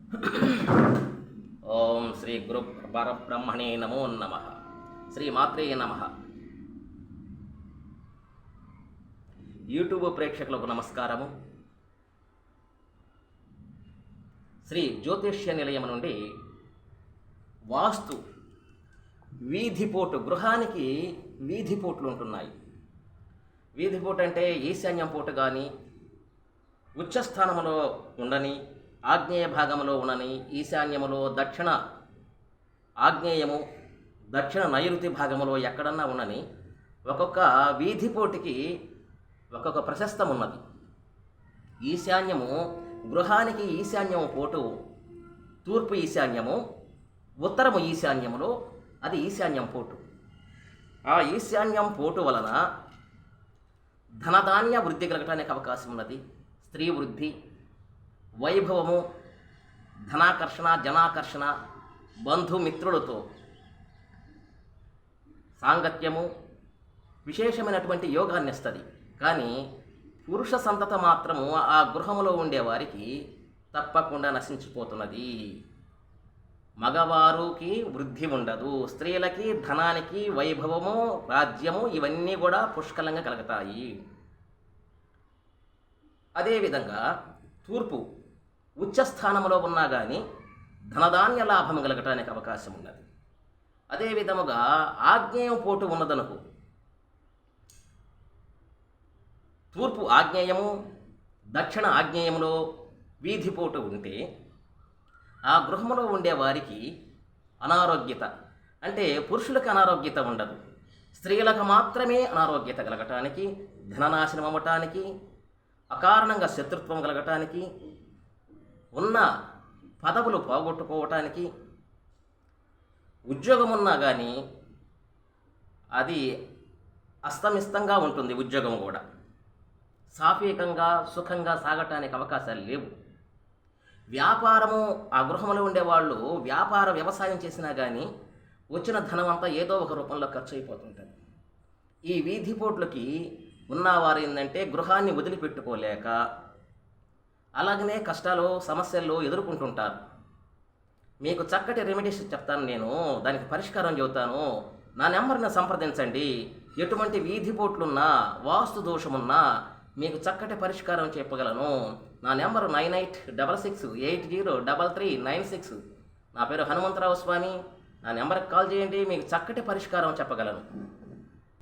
ఓం శ్రీ గురు పరబ్రహ్మణే నమో నమ. శ్రీ మాత్రే నమ. యూట్యూబ్ ప్రేక్షకులకు నమస్కారము. శ్రీ జ్యోతిష్య నిలయం నుండి వాస్తు వీధిపోటు, గృహానికి వీధిపోట్లు ఉంటున్నాయి. వీధిపోటు అంటే ఈశాన్యం పోటు కానీ, ఉచ్చస్థానములో ఉండని, ఆగ్నేయ భాగంలో ఉండని, ఈశాన్యములో దక్షిణ ఆగ్నేయము, దక్షిణ నైరుతి భాగములో ఎక్కడన్నా ఉండని ఒక్కొక్క వీధిపోటుకి ఒక్కొక్క ప్రశస్తం ఉన్నది. ఈశాన్యము, గృహానికి ఈశాన్యము పోటు తూర్పు ఈశాన్యము, ఉత్తరము ఈశాన్యములో అది ఈశాన్యం పోటు. ఆ ఈశాన్యం పోటు వలన ధనధాన్య వృద్ధి కలగటానికి అవకాశం ఉన్నది. స్త్రీ వృద్ధి, వైభవము, ధనాకర్షణ, జనాకర్షణ, బంధుమిత్రులతో సాంగత్యము, విశేషమైనటువంటి యోగాన్ని ఇస్తుంది. కానీ పురుష సంతత మాత్రము ఆ గృహములో ఉండేవారికి తప్పకుండా నశించిపోతున్నది. మగవారికి వృద్ధి ఉండదు, స్త్రీలకి ధనానికి వైభవము, రాజ్యము ఇవన్నీ కూడా పుష్కలంగా కలుగుతాయి. అదేవిధంగా తూర్పు ఉచ్చస్థానంలో ఉన్నా కానీ ధనధాన్య లాభం కలగటానికి అవకాశం ఉన్నది. అదే విధముగా ఆగ్నేయం పోటు ఉన్నదనుకు, తూర్పు ఆగ్నేయము, దక్షిణ ఆగ్నేయంలో వీధిపోటు ఉంటే ఆ గృహంలో ఉండేవారికి అనారోగ్యత, అంటే పురుషులకు అనారోగ్యత ఉండదు, స్త్రీలకు మాత్రమే అనారోగ్యత కలగటానికి, ధననాశనం అవ్వటానికి, అకారణంగా శత్రుత్వం కలగటానికి, ఉన్న పదవులు పోగొట్టుకోవటానికి, ఉద్యోగం ఉన్నా కానీ అది అస్తమిస్తంగా ఉంటుంది. ఉద్యోగం కూడా సాఫీకంగా సుఖంగా సాగటానికి అవకాశాలు లేవు. వ్యాపారము, ఆ గృహంలో ఉండేవాళ్ళు వ్యవసాయం చేసినా కానీ వచ్చిన ధనం అంతా ఏదో ఒక రూపంలో ఖర్చు అయిపోతుంటుంది. ఈ వీధిపోట్లకి ఉన్నవారు ఏంటంటే గృహాన్ని వదిలిపెట్టుకోలేక అలాగనే కష్టాలు సమస్యలు ఎదుర్కొంటుంటారు. మీకు చక్కటి రెమెడీస్ చెప్తాను, నేను దానికి పరిష్కారం చెబుతాను. నా నెంబర్ని సంప్రదించండి. ఎటువంటి వీధిపోట్లున్నా, వాస్తు దోషమున్నా మీకు చక్కటి పరిష్కారం చెప్పగలను. నా నెంబరు 9866803396. నా పేరు హనుమంతరావు స్వామి. నా నెంబర్కి కాల్ చేయండి, మీకు చక్కటి పరిష్కారం చెప్పగలను.